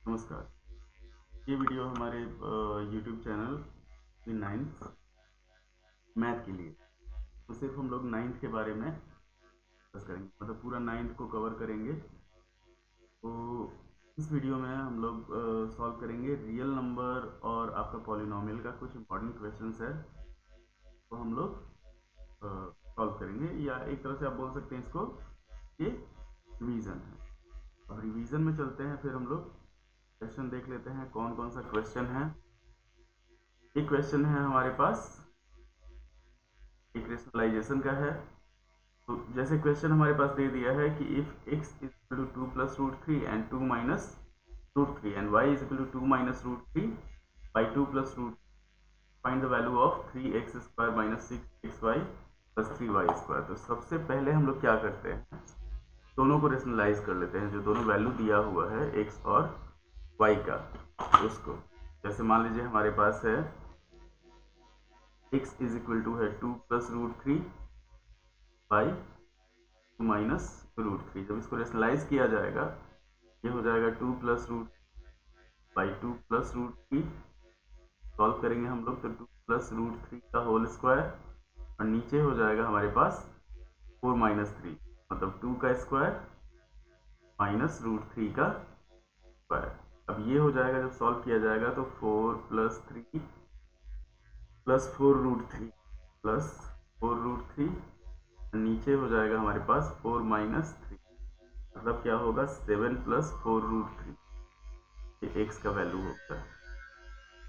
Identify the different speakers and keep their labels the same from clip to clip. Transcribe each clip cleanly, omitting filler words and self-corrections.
Speaker 1: नमस्कार। ये वीडियो हमारे यूट्यूब चैनल 9th मैथ के लिए। तो सिर्फ हम लोग 9th के बारे में डिस्कस करेंगे, मतलब पूरा 9th को कवर करेंगे। तो इस वीडियो में हम लोग सॉल्व करेंगे रियल नंबर और आपका पॉलिनोमियल का कुछ इंपॉर्टेंट क्वेश्चंस है, तो हम लोग सॉल्व करेंगे, या एक तरह से आप बोल सकते हैं इसको ये रिवीजन है। अब रिवीजन में चलते हैं, फिर हम लोग क्वेश्चन देख लेते हैं कौन कौन सा क्वेश्चन है। एक क्वेश्चन है हमारे पास, एक रेशनलाइजेशन का है। तो जैसे क्वेश्चन हमारे पास दे दिया है कि if x is equal to 2 plus root 3 and 2 minus root 3 and y is equal to 2 minus root 3 by 2 plus root, find the value of 3x square minus 6xy plus 3y square. तो सबसे पहले हम लोग क्या करते हैं, दोनों को रेशनलाइज कर लेते हैं, जो दोनों वैल्यू दिया हुआ है x और y का, उसको। जैसे मान लीजिए हमारे पास है x इज इक्वल टू है 2 plus root 3 by 2 minus root 3। जब इसको रेशनलाइज किया जाएगा, ये हो जाएगा 2 plus root by 2 plus root 3। Solve करेंगे हम लोग तो 2 प्लस रूट 3 का होल स्क्वायर, और नीचे हो जाएगा हमारे पास 4 माइनस 3, मतलब 2 का स्क्वायर माइनस रूट 3 का स्क्वायर। अब ये हो जाएगा, जब सॉल्व किया जाएगा तो 4 plus 3 plus 4 root 3 plus 4 root 3, नीचे हो जाएगा हमारे पास 4 माइनस 3, मतलब क्या होगा 7 प्लस 4 रूट 3। ये x का वैल्यू होता है।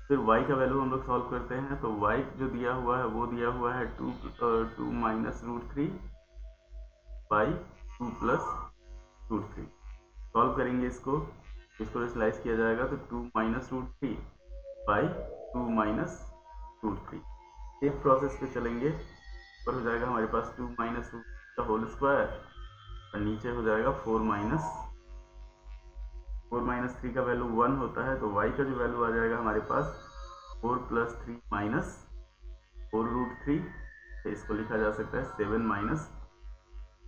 Speaker 1: फिर y का वैल्यू हम लोग सॉल्व करते हैं, तो y जो दिया हुआ है वो दिया हुआ है 2 minus root 3 by 2 plus root 3। Solve करेंगे इसको रेशनलाइज किया जाएगा तो 2 minus root 3 by 2 minus root 3। Same process पे चलेंगे, ऊपर हो जाएगा हमारे पास 2 माइनस रूट का होल स्क्वायर, और नीचे हो जाएगा 4 माइनस 3 का वैल्यू 1 होता है, तो y का जो वैल्यू आ जाएगा हमारे पास 4 प्लस 3 माइनस 4 रूट 3, तो इसको लिखा जा सकता है 7 माइनस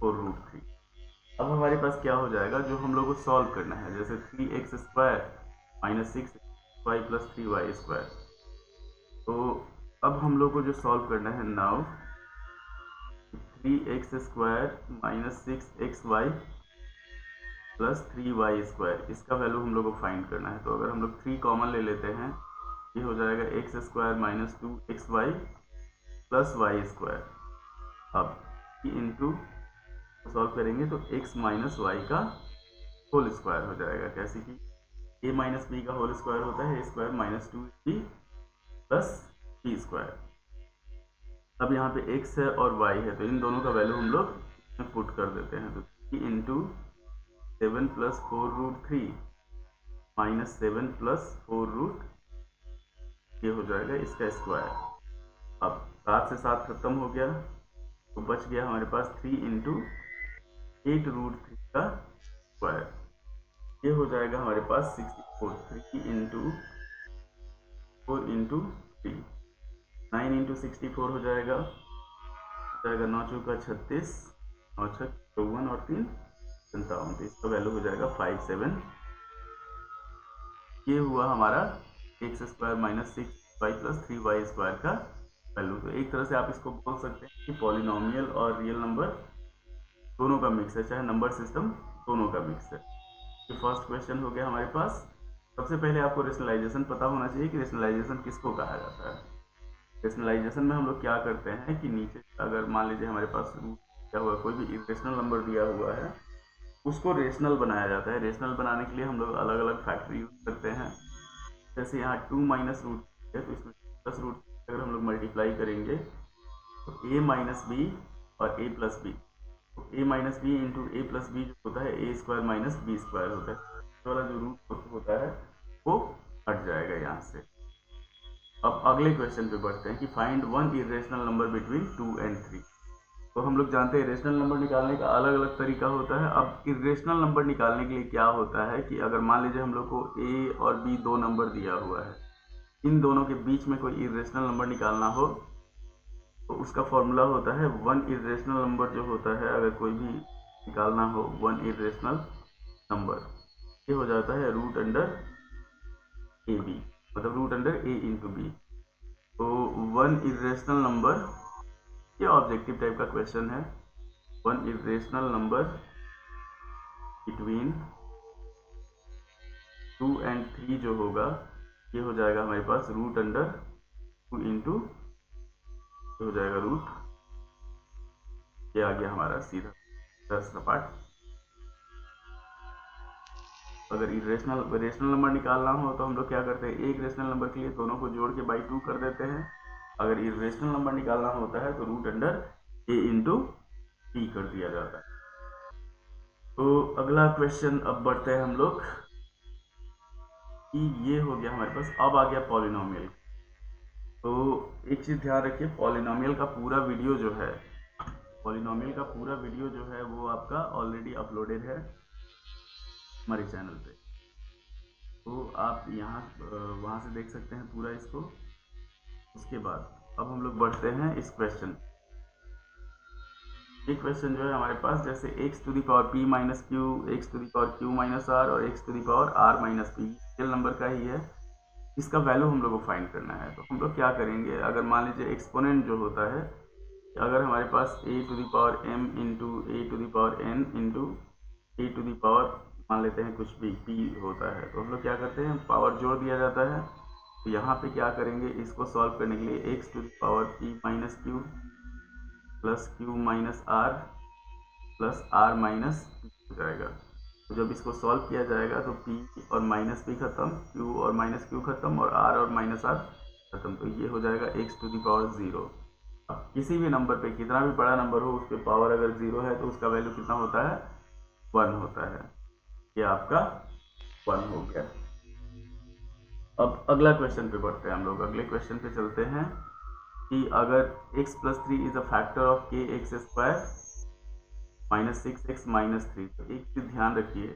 Speaker 1: 4 रूट 3। अब हमारे पास क्या हो जाएगा, जो हम लोग को सॉल्व करना है, जैसे 3x square minus 6y plus 3y square. तो अब हम लोग को जो सॉल्व करना है now, 3x square minus 6xy plus 3y square, इसका वैल्यू हम लोग को फाइंड करना है। तो अगर हम लोग 3 कॉमन ले लेते हैं, ये हो जाएगा x square minus 2xy plus y square. अब इंटू सॉल्व करेंगे तो x माइनस वाई का होल स्क्वायर हो जाएगा, कैसे कि a माइनस बी का होल स्क्वायर होता है a square minus 2b plus b square. अब यहाँ पे x है और y है, तो इन दोनों का वैल्यू हम लोग पुट कर देते हैं। तो 3 into 7 plus 4 root 3 minus 7 plus 4 root, ये हो जाएगा इसका स्क्वायर। अब 7 से 7 खत्म हो गया, तो बच गया हमारे पास 3 इंटू 8 रूट 3 का स्क्वायर, ये हो जाएगा हमारे पास 64। 3 इंटू 4 इंटू 3, 9 इंटू 64 हो जाएगा 9 चौका 36, 9 छः 54 और 3 57, तो इसका वैल्यू हो जाएगा 57। ये हुआ हमारा x square minus 6y plus 3y square का वैल्यू। तो एक तरह से आप इसको बोल सकते हैं कि पॉलिनोमियल और रियल नंबर दोनों का मिक्स है, चाहे नंबर सिस्टम दोनों का मिक्स है। ये फर्स्ट क्वेश्चन हो गया हमारे पास। सबसे पहले आपको रेशनलाइजेशन पता होना चाहिए कि रेशनलाइजेशन किसको कहा जाता है। रेशनलाइजेशन में हम लोग क्या करते हैं कि नीचे अगर मान लीजिए हमारे पास क्या हुआ, कोई भी इरेशनल नंबर दिया हुआ है, उसको रेशनल बनाया जाता है। रेशनल बनाने के लिए हम लोग अलग अलग फैक्टर यूज करते हैं। जैसे यहाँ 2 माइनस रूट है, तो इसमें प्लस रूट अगर हम लोग मल्टीप्लाई करेंगे तो a माइनस बी और a प्लस बी, तो a minus B into A plus B जो होता है a square minus B square होता है, तो वाला जो रूट होता है वो हट जाएगा यहाँ से। अब अगले क्वेश्चन पे बढ़ते हैं कि find one irrational number between 2 and 3। तो हम लोग जानते हैं रेशनल नंबर निकालने का अलग अलग तरीका होता है। अब इरेशनल नंबर निकालने के लिए क्या होता है कि अगर मान लीजिए हम लोग को a और b दो नंबर दिया हुआ है, इन दोनों के बीच में कोई इरेशनल नंबर निकालना हो तो उसका फॉर्मूला होता है वन इरेशनल नंबर जो होता है, अगर कोई भी निकालना हो वन इरेशनल नंबर, ये हो जाता है रूट अंडर ए बी, मतलब रूट अंडर ए इंटू बी। तो वन इरेशनल नंबर, ये ऑब्जेक्टिव टाइप का क्वेश्चन है, one irrational number between 2 and 3 जो होगा ये हो जाएगा हमारे पास रूट अंडर 2 इंटू हो जाएगा रूट, ये आ गया हमारा सीधा 10 सपाट। अगर रेशनल नंबर निकालना हो तो हम लोग क्या करते हैं, एक रेशनल नंबर के लिए दोनों को जोड़ के बाई 2 कर देते हैं। अगर इरेशनल नंबर निकालना होता है तो रूट अंडर ए इंटू बी कर दिया जाता है। तो अगला क्वेश्चन अब बढ़ते हैं हम लोग कि ये हो गया हमारे पास, अब आ गया पॉलिनोमियल। तो एक चीज ध्यान रखिए, पॉलिनोमियल का पूरा वीडियो जो है, पॉलिनोमियल का पूरा वीडियो जो है वो आपका ऑलरेडी अपलोडेड है हमारे चैनल पे, तो आप यहाँ वहाँ से देख सकते हैं पूरा इसको। उसके बाद अब हम लोग बढ़ते हैं इस क्वेश्चन। ये क्वेश्चन जो है हमारे पास, जैसे x to the power p minus Q, X to the power q minus R और x to the power r minus P, real number का ही है, इसका वैल्यू हम लोग को फाइंड करना है। तो हम लोग क्या करेंगे, अगर मान लीजिए एक्सपोनेंट जो होता है, अगर हमारे पास a to the power m into A to the power n into A to the power मान लेते हैं कुछ भी p होता है, तो हम लोग क्या करते हैं, पावर जोड़ दिया जाता है। तो यहाँ पे क्या करेंगे, इसको सॉल्व करने के लिए x to the power p minus Q plus Q minus R plus R minus P हो जाएगा। तो जब इसको सॉल्व किया जाएगा तो p और माइनस पी खत्म, q और माइनस क्यू खत्म और r और माइनस आर खत्म, तो ये हो जाएगा x टू दी पावर 0। अब किसी भी नंबर पे कितना भी बड़ा नंबर हो, उस पर पावर अगर 0 है तो उसका वैल्यू कितना होता है, 1 होता है। ये आपका 1 हो गया। अब अगला क्वेश्चन पे बढ़ते हैं हम लोग, अगले क्वेश्चन पे चलते हैं कि अगर x plus 3 is a factor of K X square minus 6x minus 3। तो एक चीज ध्यान रखिए,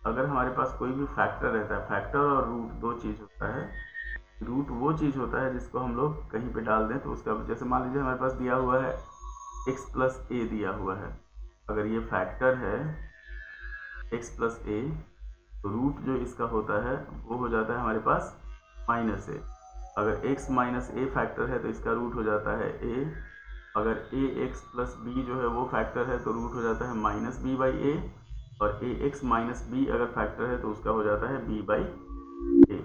Speaker 1: अगर हमारे पास कोई भी फैक्टर रहता है, फैक्टर और रूट दो चीज होता है। रूट वो चीज होता है जिसको हम लोग कहीं पे डाल दें तो उसका, जैसे मान लीजिए हमारे पास दिया हुआ है x प्लस ए दिया हुआ है, अगर ये फैक्टर है x प्लस ए, तो रूट जो इसका होता है वो हो जाता है हमारे पास माइनस ए। अगर x माइनस ए फैक्टर है तो इसका रूट हो जाता है a। अगर ए एक्स प्लस बी जो है वो फैक्टर है तो रूट हो जाता है माइनस बी बाई ए, और ए एक्स माइनस बी अगर फैक्टर है तो उसका हो जाता है b बाई ए।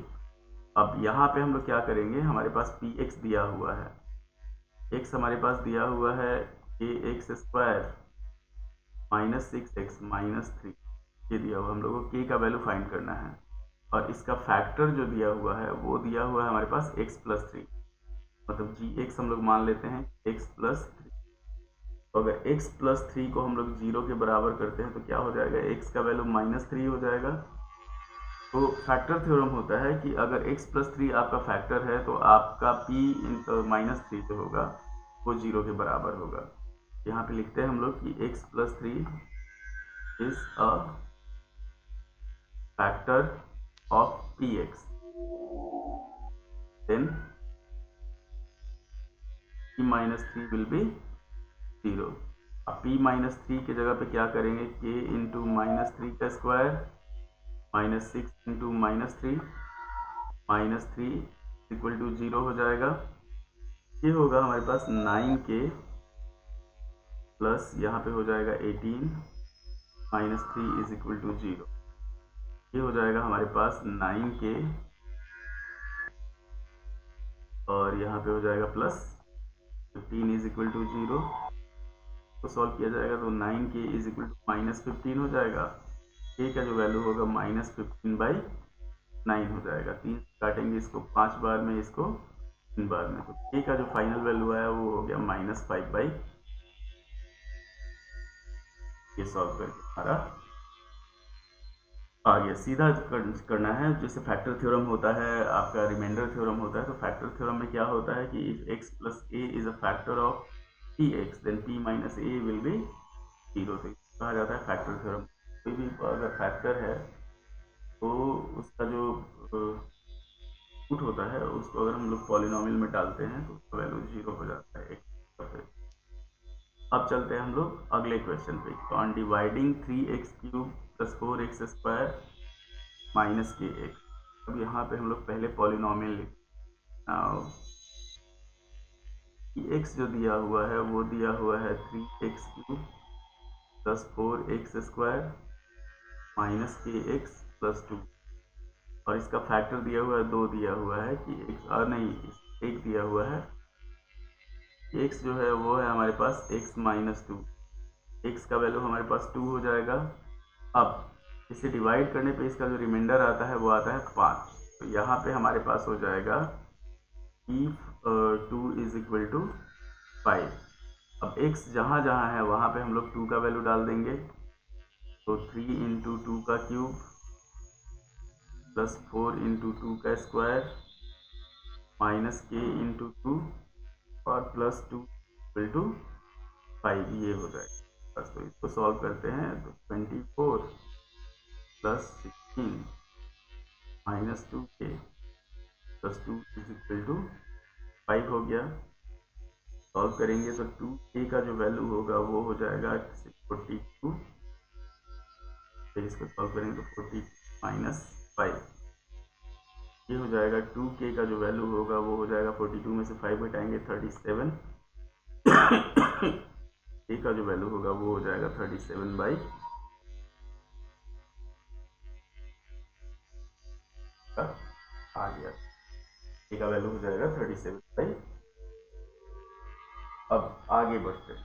Speaker 1: अब यहाँ पे हम लोग क्या करेंगे, हमारे पास पी एक्स दिया हुआ है, x हमारे पास दिया हुआ है A X square minus 6x minus 3, ये दिया हुआ, हम लोग को k का वैल्यू फाइंड करना है। और इसका फैक्टर जो दिया हुआ है वो दिया हुआ है हमारे पास x प्लस 3, मतलब जी एक्स हम लोग मान लेते हैं x प्लस 3। तो अगर x प्लस 3 को हम लोग 0 के बराबर करते हैं तो क्या हो जाएगा, x का वैल्यू माइनस 3 हो जाएगा। तो फैक्टर थ्योरम होता है कि अगर x प्लस 3 आपका फैक्टर है तो आपका p इंटू माइनस 3 जो होगा वो 0 के बराबर होगा। यहाँ पे लिखते हैं हम लोग कि x plus 3 is a factor of px, then p minus 3 will be 0। अब p minus 3 की जगह पे क्या करेंगे, k इंटू माइनस 3 का square minus 6 into minus 3 minus 3 equal to 0 हो जाएगा। ये होगा हमारे पास 9k प्लस यहाँ पे हो जाएगा 18 माइनस 3 इज इक्वल टू 0। ये हो जाएगा हमारे पास 9k और यहाँ पे हो जाएगा प्लस 15 इज इक्वल टू 0। तो सॉल्व किया जाएगा तो 9k is equal to minus 15 हो जाएगा। k का जो वैल्यू होगा माइनस 15 बाई 9 हो जाएगा। 3 काटेंगे इसको 5 बार में, इसको 3 बार में, तो k का जो फाइनल वैल्यू आया वो हो गया माइनस 5 बाई। ये सॉल्व करके हमारा आ गया। सीधा करना है, जैसे फैक्टर थ्योरम होता है आपका, रिमाइंडर थ्योरम होता है, तो फैक्टर थ्योरम में क्या होता है कि if x plus A is a factor of P X then p minus A will be 0। तो कहा जाता है फैक्टर थ्योरम। कोई भी अगर फैक्टर है तो उसका जो रूट होता है उसको अगर हम लोग पॉलिनोमियल में डालते हैं तो उसका वैल्यू 0 हो जाता है। अब चलते हैं हम लोग अगले क्वेश्चन पे। On dividing 3x³ plus 4x² minus के एक्स। अब यहाँ पे हम लोग पहले पॉलिनोमियल लिखते हैं। x जो दिया हुआ है वो दिया हुआ है 3x³ plus 4x² minus kx plus 2, और इसका फैक्टर दिया हुआ है 2 दिया हुआ है कि एक दिया हुआ है। x जो है वो है हमारे पास x माइनस 2, x का वैल्यू हमारे पास 2 हो जाएगा। अब इसे डिवाइड करने पे इसका जो रिमाइंडर आता है वो आता है 5, तो यहाँ पे हमारे पास हो जाएगा कि 2 इज इक्वल टू 5। अब x जहाँ जहाँ है वहाँ पे हम लोग 2 का वैल्यू डाल देंगे, तो 3 इंटू 2 का क्यूब प्लस 4 इंटू 2 का स्क्वायर माइनस k इंटू 2 और प्लस 2 इक्वल टू 5, ये हो जाएगा। बस तो इसको सॉल्व करते हैं, तो 24 plus 16 minus 2k plus 2 is equal to 5 हो गया। सॉल्व करेंगे तो 2k का जो वैल्यू होगा वो हो जाएगा 42, फिर इसको सॉल्व करेंगे तो 40 माइनस 5, ये हो जाएगा 2k का जो वैल्यू होगा वो हो जाएगा 42 में से 5 घटाएंगे 37, k का जो वैल्यू होगा वो हो जाएगा 37/, आ गया, k का वैल्यू हो जाएगा 37/। अब आगे बढ़ते हैं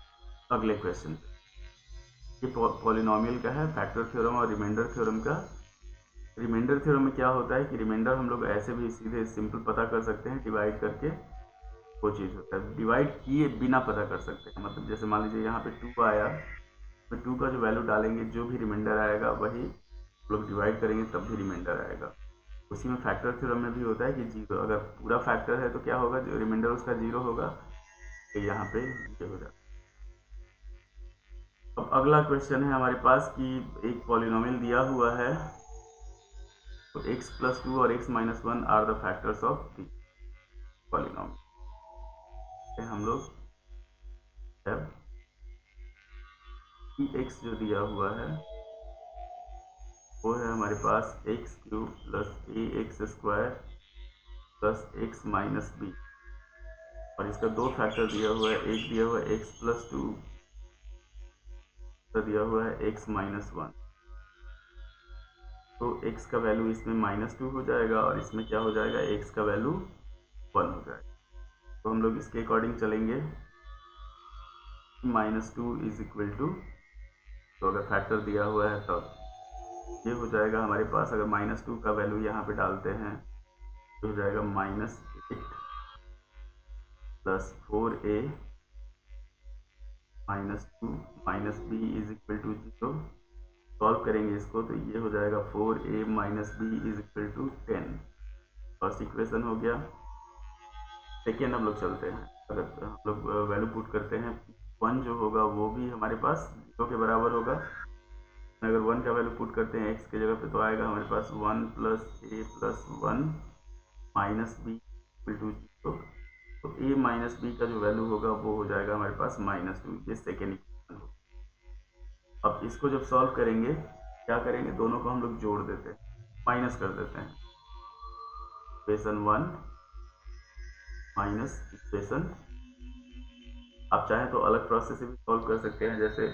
Speaker 1: अगले क्वेश्चन। ये पॉलिनोमियल का है, फैक्टर थ्योरम और रिमाइंडर थ्योरम का। रिमाइंडर थ्योरम में क्या होता है कि रिमाइंडर हम लोग ऐसे भी सीधे सिंपल पता कर सकते हैं, डिवाइड करके वो चीज़ होता है। डिवाइड किए बिना पता कर सकते हैं, मतलब जैसे मान लीजिए यहाँ पे 2 आया, तो 2 का जो वैल्यू डालेंगे जो भी रिमाइंडर आएगा वही लोग डिवाइड करेंगे तब भी रिमाइंडर आएगा। उसी में फैक्टर थ्योरम में भी होता है कि 0, अगर पूरा फैक्टर है तो क्या होगा, जो रिमाइंडर उसका 0 होगा, तो यहाँ पे ये हो जाएगा। अब अगला क्वेश्चन है हमारे पास कि एक पॉलिनोमियल दिया हुआ है, तो x प्लस 2 और x minus 1 are the factors of the polynomial. हम लोग जब x जो दिया हुआ है वो है हमारे पास x³ plus ax² plus x minus b, और इसका 2 फैक्टर दिया हुआ है, एक दिया हुआ है x प्लस 2, तो दिया हुआ है x माइनस 1। तो x का वैल्यू इसमें -2 हो जाएगा और इसमें क्या हो जाएगा, x का वैल्यू 1 हो जाएगा। तो हम लोग इसके अकॉर्डिंग चलेंगे, -2 इज इक्वल टू, तो अगर फैक्टर दिया हुआ है तब ये हो जाएगा हमारे पास, अगर -2 का वैल्यू यहाँ पे डालते हैं तो हो जाएगा -8 plus 4a -2 minus b is equal to 0। Solve करेंगे इसको तो ये हो जाएगा 4a minus b is equal to 10। First equation हो गया। सेकेंड हम लोग चलते हैं, अगर हम लोग वैल्यू पुट करते हैं, 1 जो होगा वो भी हमारे पास 0 के बराबर होगा। अगर 1 का वैल्यू पुट करते हैं x के जगह पे तो आएगा हमारे पास 1 plus a plus 1 minus b equal to 0। तो a माइनस b का जो वैल्यू होगा वो हो जाएगा हमारे पास -2, ये सेकेंड इक्वेशन होगा। अब इसको जब सॉल्व करेंगे क्या करेंगे, दोनों को हम लोग जोड़ देते हैं, माइनस कर देते हैं। इक्वेशन 1 माइनस इक्वेशन, आप चाहें तो अलग प्रोसेस से भी सॉल्व कर सकते हैं, जैसे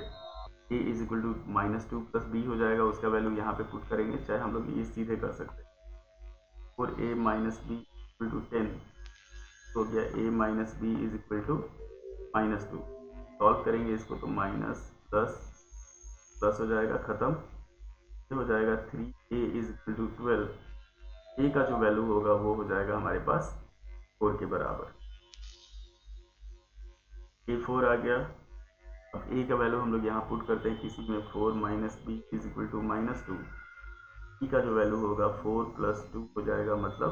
Speaker 1: a is equal to -2 plus b हो जाएगा, उसका वैल्यू यहाँ पे पुट करेंगे, चाहे हम लोग ये सीधे कर सकते हैं। और a minus b equal to 10 हो गया, a minus B is equal to -2। Solve करेंगे इसको तो माइनस प्लस हो जाएगा, खत्म। ये हो जाएगा 3a is equal to 12, a का जो वैल्यू होगा वो हो जाएगा हमारे पास 4 के बराबर। a 4 आ गया। अब a का वैल्यू हम लोग यहाँ पुट करते हैं किसी में, 4 minus B is equal to -2, b का जो वैल्यू होगा 4 प्लस 2 हो जाएगा, मतलब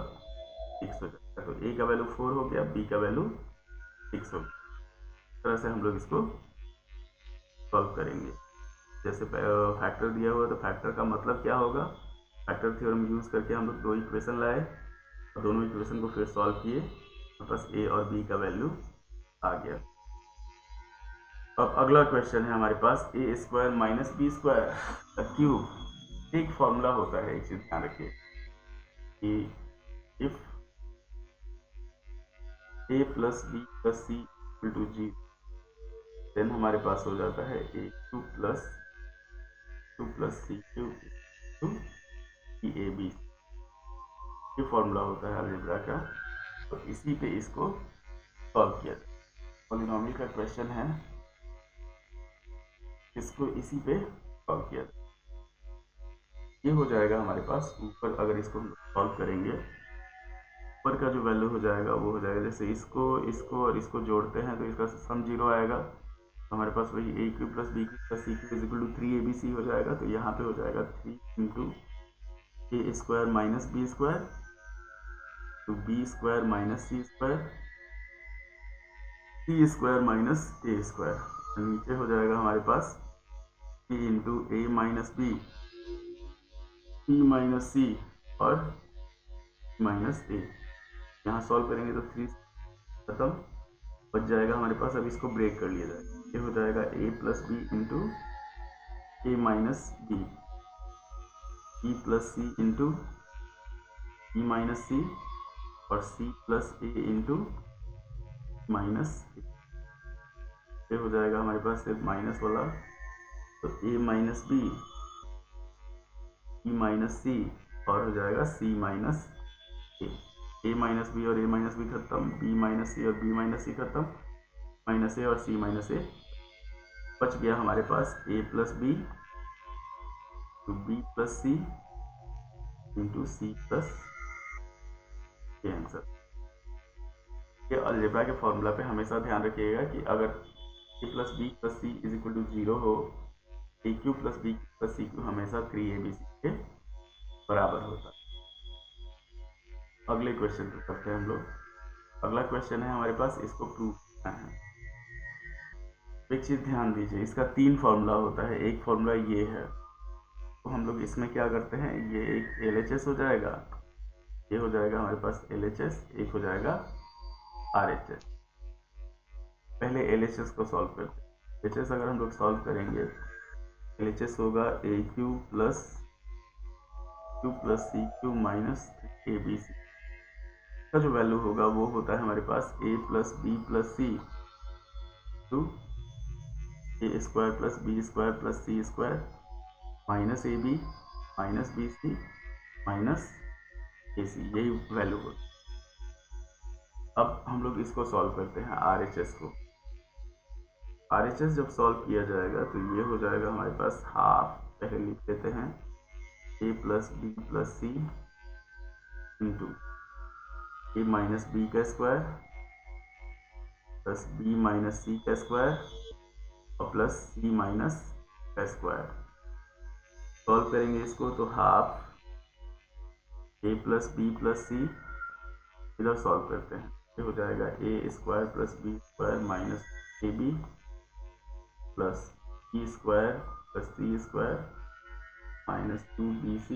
Speaker 1: 6 हो जाएगा। तो a का वैल्यू 4 हो गया, b का वैल्यू 6 हो गया। इस तरह से हम लोग इसको सॉल्व करेंगे। जैसे फैक्टर दिया हुआ तो फैक्टर का मतलब क्या होगा, फैक्टर थ्योरम यूज करके हम लोग 2 इक्वेशन लाए और दोनों इक्वेशन को फिर सॉल्व किए, तो बस a और b का वैल्यू आ गया। अब अगला क्वेश्चन है हमारे पास, a² माइनस b² का क्यूब। एक फॉर्मूला होता है, एक चीज ध्यान रखिए, if a plus B plus C equal to G, then हमारे पास हो जाता है ए cube plus C cube to A B. ये फॉर्मूला होता है अलजेब्रा का। तो इसी पे इसको सॉल्व किया जाए। पॉलिनोमियल का क्वेश्चन है, इसको इसी पे सॉल्व किया जाए। ये हो जाएगा हमारे पास ऊपर, अगर इसको हम सॉल्व करेंगे ऊपर का जो वैल्यू हो जाएगा वो हो जाएगा, जैसे इसको और इसको जोड़ते हैं तो इसका सम 0 आएगा। हमारे पास वही A cube plus B cube plus C cube equal to 3abc हो जाएगा। तो यहाँ पे हो जाएगा 3 into A square minus B square to B square minus C square C square minus A square. नीचे हो जाएगा हमारे पास 3 into A minus B minus C और माइनस ए। यहाँ सॉल्व करेंगे तो 3 खत्म, बच जाएगा हमारे पास। अब इसको ब्रेक कर लिया जाएगा। ये हो जाएगा a plus B into A minus B plus C into B minus C और सी plus A into minus A. ये हो जाएगा हमारे पास सिर्फ माइनस वाला, तो a minus B minus C और हो जाएगा सी माइनस ए माइनस बी और ए माइनस बी खत्म, बी माइनस सी और बी माइनस सी खत्म, माइनस ए और सी माइनस ए। बच गया हमारे पास ए plus B to B plus C into C plus A. Answer. ये अलजेब्रा के फॉर्मूला पे हमेशा ध्यान रखिएगा कि अगर A plus B plus C is equal to 0 हो, A cube plus B plus C cube हमेशा 3abc के बराबर होता है। अगले क्वेश्चन पे करते हैं हम लोग। अगला क्वेश्चन है हमारे पास, इसको प्रूव करना है। एक चीज ध्यान दीजिए, इसका 3 फॉर्मूला होता है। एक फॉर्मूला ये है, तो हम लोग इसमें क्या करते हैं, ये एक LHS हो जाएगा, ये हो जाएगा हमारे पास LHS, एक हो जाएगा RHS। पहले LHS को सॉल्व करते हैं। LHS अगर हम लोग सॉल्व करेंगे, LHS होगा A cube plus C cube minus abc। का जो वैल्यू होगा वो होता है हमारे पास a plus B plus C to A square plus B square plus C square minus A B minus B C minus A C. यही value होती है। अब हम लोग इसको सॉल्व करते हैं RHS को। RHS जब सॉल्व किया जाएगा तो ये हो जाएगा हमारे पास हाफ, पहले लिख लेते हैं a plus B plus C into A minus B का square plus B minus C का स्क्वायर और प्लस सी माइनस का स्क्वायर। सॉल्व करेंगे इसको तो half A plus B plus C, इधर सॉल्व करते हैं, ये हो जाएगा ए square plus B square minus A B plus B square plus C square minus 2bc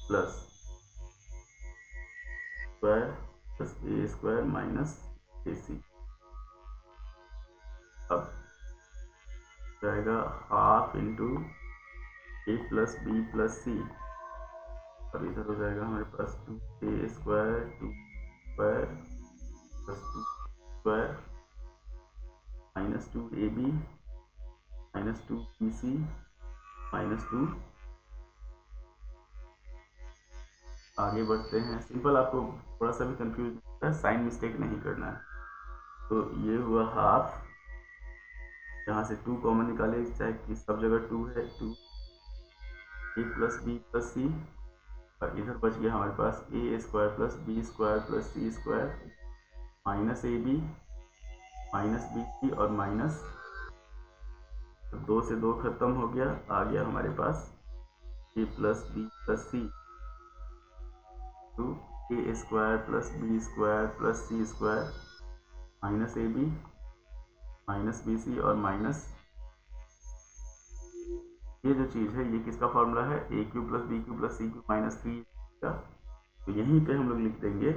Speaker 1: plus square plus A square minus ac। अब जाएगा हाफ इंटू ए plus B plus सी, अब इधर हो जाएगा हमारे पास 2a square 2 square plus 2 square minus 2ab minus 2bc minus 2। आगे बढ़ते हैं। सिंपल, आपको थोड़ा सा भी कंफ्यूज होता है, साइन मिस्टेक नहीं करना है। तो ये हुआ हाफ, यहाँ से 2 कॉमन निकाले, चाहे कि सब जगह 2 है, 2 a plus B plus c और इधर बच गया हमारे पास a square plus B square plus C square minus A B minus B c और माइनस 2 से 2 खत्म हो गया। आ गया हमारे पास ए plus B plus C to A square plus B square plus C square minus A B minus B c और माइनस, ये जो चीज़ है ये किसका फॉर्मूला है, ए cube plus B cube plus सी क्यू माइनस 3 का। तो यहीं पे हम लोग लिख देंगे,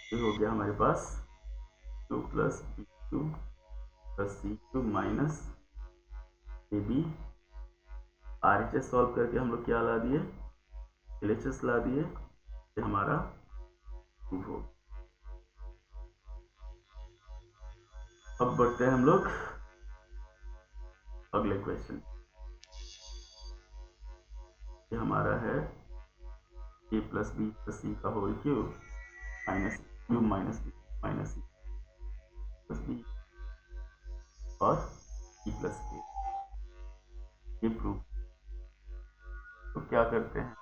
Speaker 1: ये हो गया हमारे पास cube plus B cube plus सी क्यू माइनस ए बी। RHS सॉल्व करके हम लोग क्या ला दिए, LHS ला दिए, ये हमारा प्रूफ हो। अब बढ़ते हैं हम लोग अगले क्वेश्चन। ये हमारा है a प्लस बी प्लस सी का whole cube minus cube minus B minus C plus B और e प्लस ए, ये प्रूफ। तो क्या करते हैं,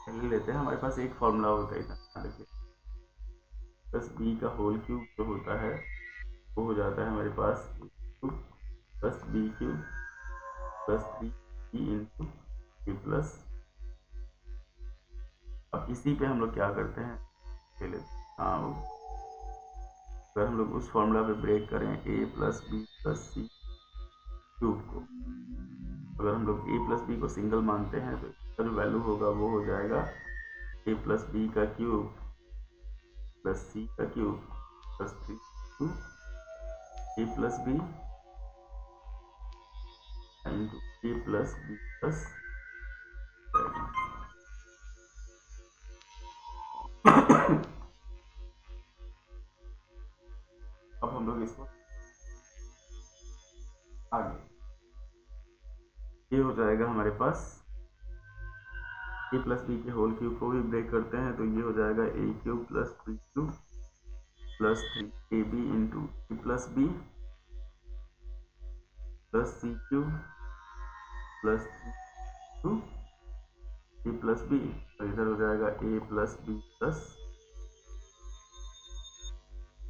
Speaker 1: पहले लेते हैं, हमारे पास एक फॉर्मूला होता है, देखिए प्लस बी का होल क्यूब जो होता है वो हो जाता है हमारे पास cube plus b cube plus 3 into ए प्लस। अब इसी पे हम लोग क्या करते हैं, पहले अगर हम लोग उस फॉर्मूला पे ब्रेक करें a plus B plus C cube को, अगर हम लोग a प्लस बी को सिंगल मानते हैं तो इसका जो वैल्यू होगा वो हो जाएगा a प्लस बी का क्यूब प्लस सी का cube plus 3 a plus B into A plus B plus. अब हम लोग इसको आगे, ये हो जाएगा हमारे पास ए प्लस बी के होल क्यूब को भी ब्रेक करते हैं तो ये हो जाएगा a cube plus b cube plus 3ab into A plus B plus C cube plus 3 a plus B, और इधर हो जाएगा ए प्लस बी प्लस।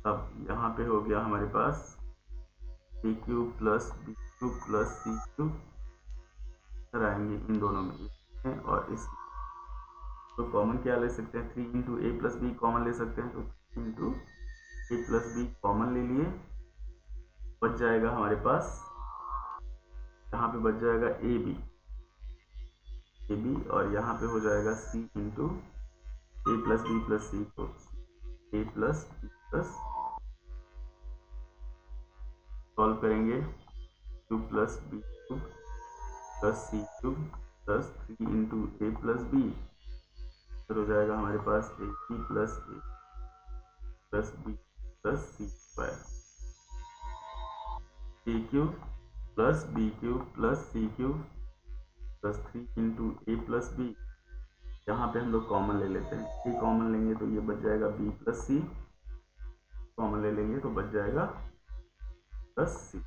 Speaker 1: अब यहाँ पे हो गया हमारे पास a cube plus b cube plus C cube, इधर आएंगे इन दोनों में और इस तो कॉमन क्या ले सकते हैं, 3 इंटू ए प्लस बी कॉमन ले सकते हैं, तो 3 इंटू ए प्लस बी कॉमन ले लिए, बच जाएगा हमारे पास यहाँ पे बच जाएगा ए बी और यहाँ पे हो जाएगा सी इंटू ए प्लस बी प्लस सी, तो a plus B plus. Solve करेंगे cube plus b cube plus सी क्यूब प्लस 3 इंटू ए प्लस बी, फिर हो जाएगा हमारे पास a B plus B plus C square, a cube plus b cube plus C cube plus 3 into A plus b. यहाँ पे हम लोग कॉमन ले लेते हैं, ए कॉमन लेंगे तो ये बच जाएगा बी प्लस सी, कॉमन ले लेंगे तो बच जाएगा प्लस सी।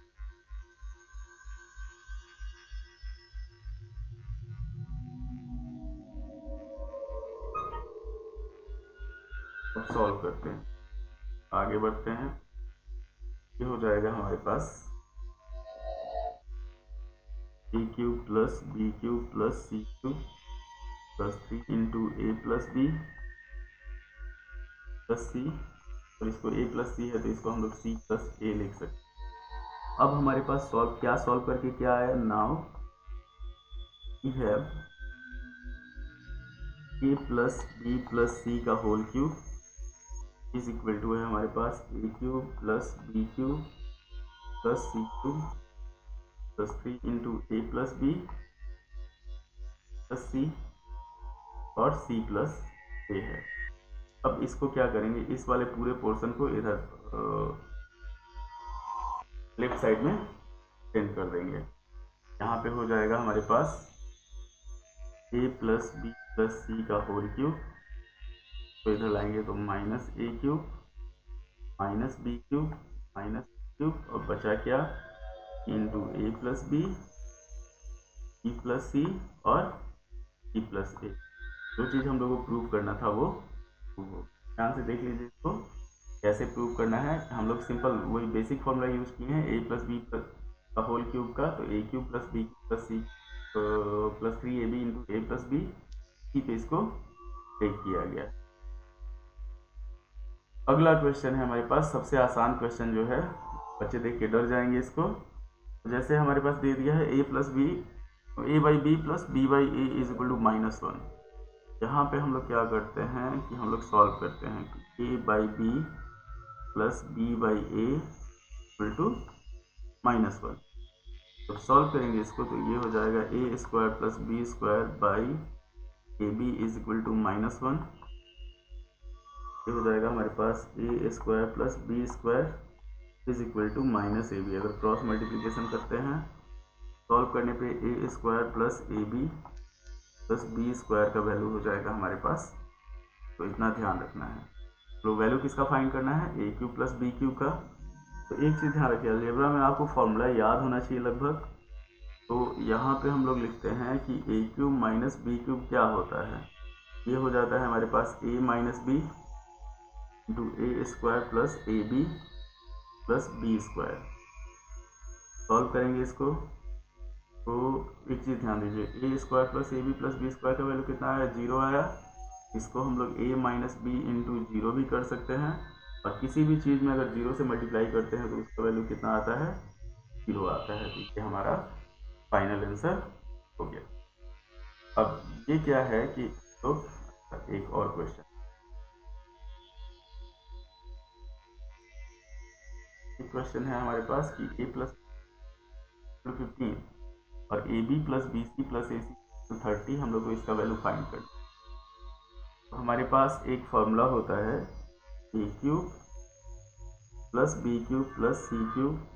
Speaker 1: अब सॉल्व करते हैं, आगे बढ़ते हैं। ये हो जाएगा हमारे पास a cube plus b cube plus C cube plus 3 into A plus B plus c, और इसको ए प्लस सी है तो इसको हम लोग सी प्लस ए लिख सकते हैं। अब हमारे पास सॉल्व करके क्या आया, now we have a plus B plus सी का whole cube is equal to है हमारे पास a cube plus b cube plus C cube plus 3 into A plus B plus c और सी प्लस ए है। अब इसको क्या करेंगे, इस वाले पूरे पोर्शन को इधर लेफ्ट साइड में चेंज कर देंगे। यहाँ पे हो जाएगा हमारे पास ए प्लस बी प्लस सी का होल क्यूब, तो इधर लाएंगे तो minus a cube minus b cube minus cube, और बचा क्या इंटू ए प्लस बी प्लस सी और ई प्लस ए। जो चीज़ हम लोगों को प्रूव करना था वो ध्यान से देख लीजिए इसको कैसे प्रूव करना है। हम लोग सिंपल वही बेसिक फॉर्मूला यूज किए हैं, ए प्लस बी का होल क्यूब का, तो a cube plus B plus c plus 3ab into A plus b पे इसको टेक किया गया। अगला क्वेश्चन है हमारे पास, सबसे आसान क्वेश्चन जो है, बच्चे देख के डर जाएंगे इसको। जैसे हमारे पास दे दिया है a plus b a by b plus b by a is equal to -1। यहाँ पे हम लोग क्या करते हैं कि हम लोग सॉल्व करते हैं कि a by b plus b by a equal to -1। तो सॉल्व करेंगे इसको तो ये हो जाएगा ए square plus B square by a b is equal to -1, ये हो जाएगा हमारे पास a square plus B square is equal to minus A b. अगर क्रॉस मल्टीप्लिकेशन करते हैं सॉल्व करने पे a square plus a B plus B square का वैल्यू हो जाएगा हमारे पास। तो इतना ध्यान रखना है। तो वैल्यू किसका फाइंड करना है, a cube plus b cube का। तो एक चीज़ ध्यान रखिए, अलजेब्रा में आपको फॉर्मूला याद होना चाहिए लगभग। तो यहाँ पे हम लोग लिखते हैं कि a cube minus b cube क्या होता है, ये हो जाता है हमारे पास a minus B into A square plus a B plus B square. Solve करेंगे इसको तो एक चीज़ ध्यान दीजिए, a square plus a B plus B square का वैल्यू कितना आया, 0 आया। इसको हम लोग ए माइनस बी इंटू 0 भी कर सकते हैं, और किसी भी चीज़ में अगर 0 से मल्टीप्लाई करते हैं तो उसका वैल्यू कितना आता है, 0 आता है। तो ये हमारा फाइनल आंसर हो गया। अब ये क्या है कि तो एक और क्वेश्चन, एक क्वेश्चन है हमारे पास कि a प्लस 15 और a B plus B c plus a c 30, हम लोग को इसका वैल्यू फाइंड करना। तो हमारे पास एक फॉर्मूला होता है a cube plus b cube plus C cube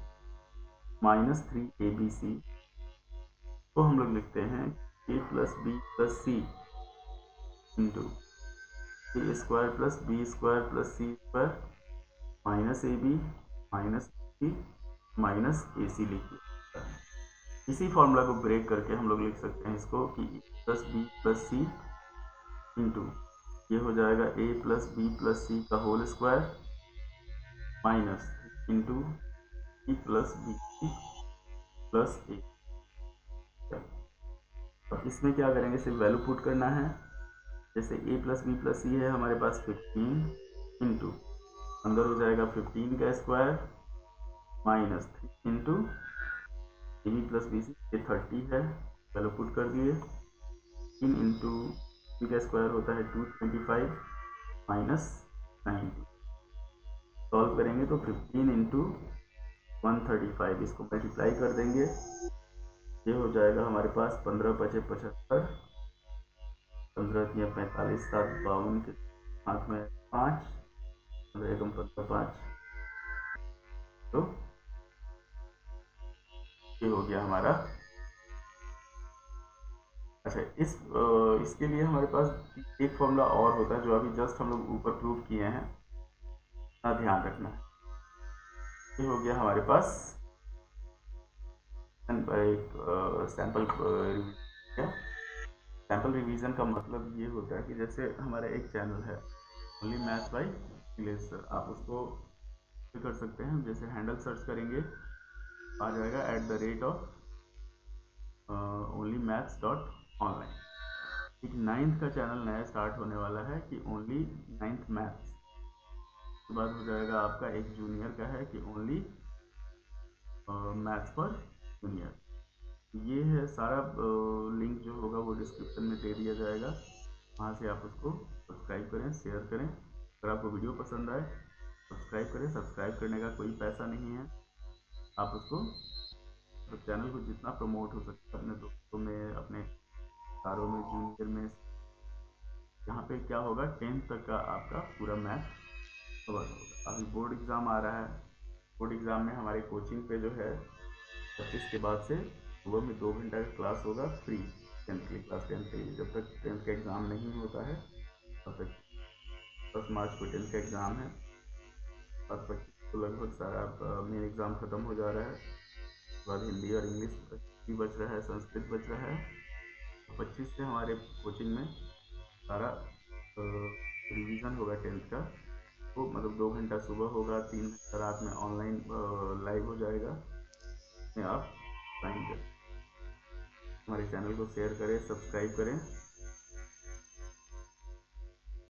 Speaker 1: minus 3abc। तो हम लोग लिखते हैं a plus B plus C into A square plus B square plus C square minus A B minus c minus A c लिखिए। इसी formula को break करके हम लोग लिख सकते हैं इसको कि a plus B plus C into ये हो जाएगा ए प्लस बी प्लस सी का whole square minus into e plus B plus a. अब इसमें क्या करेंगे, सिर्फ वैल्यू पुट करना है। जैसे ए प्लस बी प्लस सी है हमारे पास 15 इंटू अंदर हो जाएगा 15 का square minus 3 into A B plus B C, ये 30 है, वैल्यू पुट कर दिए। 3 इंटू बी का स्क्वायर होता है 225 माइनस 90। सॉल्व करेंगे तो 15 इंटू 135, इसको मल्टीप्लाई कर देंगे, ये हो जाएगा हमारे पास 15 पचे 75, 15 तिया 45, 7 52 के हाथ में 5, 15 एकम 15 5, तो ये हो गया हमारा। अच्छा, इसके लिए हमारे पास एक फॉर्मूला और होता है जो अभी जस्ट हम लोग ऊपर प्रूव किए हैं, ना ध्यान रखना है। ये हो गया हमारे पास एक सैम्पल रिवीजन। सैम्पल रिवीजन का मतलब ये होता है कि जैसे हमारा एक चैनल है only maths by English sir, आप उसको कर सकते हैं। जैसे हैंडल सर्च करेंगे आ जाएगा @of only maths dot online. एक 9th का चैनल नया स्टार्ट होने वाला है कि ओनली 9th मैथ्स। उसके बाद हो जाएगा आपका एक जूनियर का है कि ओनली मैथ्स फॉर जूनियर। ये है सारा लिंक जो होगा वो डिस्क्रिप्शन में दे दिया जाएगा, वहाँ से आप उसको सब्सक्राइब करें, शेयर करें। अगर आपको वीडियो पसंद आए सब्सक्राइब करें। सब्सक्राइब करने का कोई पैसा नहीं है, आप उसको तो चैनल को जितना प्रमोट हो सकता है अपने दोस्तों में, अपने सारों में, जूनियर में। यहाँ पे क्या होगा, 10th तक का आपका पूरा मैथ कवर होगा। अभी बोर्ड एग्ज़ाम आ रहा है, बोर्ड एग्ज़ाम में हमारे कोचिंग पे जो है 25 के बाद से सुबह में 2 घंटा का क्लास होगा फ्री, 10th की क्लास 10th के लिए। जब तक 10th का एग्ज़ाम नहीं होता है तब तक 10 मार्च को 10th का एग्ज़ाम है, और 25 को लगभग सारा मेन एग्ज़ाम ख़त्म हो जा रहा है। उसके बाद हिंदी और इंग्लिश भी बच रहा है, संस्कृत बच रहा है। 25 से हमारे कोचिंग में सारा रिवीजन होगा 10th का। वो मतलब 2 घंटा सुबह होगा, 3 घंटा रात में ऑनलाइन लाइव हो जाएगा, उसमें आप ज्वाइन करें। हमारे चैनल को शेयर करें, सब्सक्राइब करें।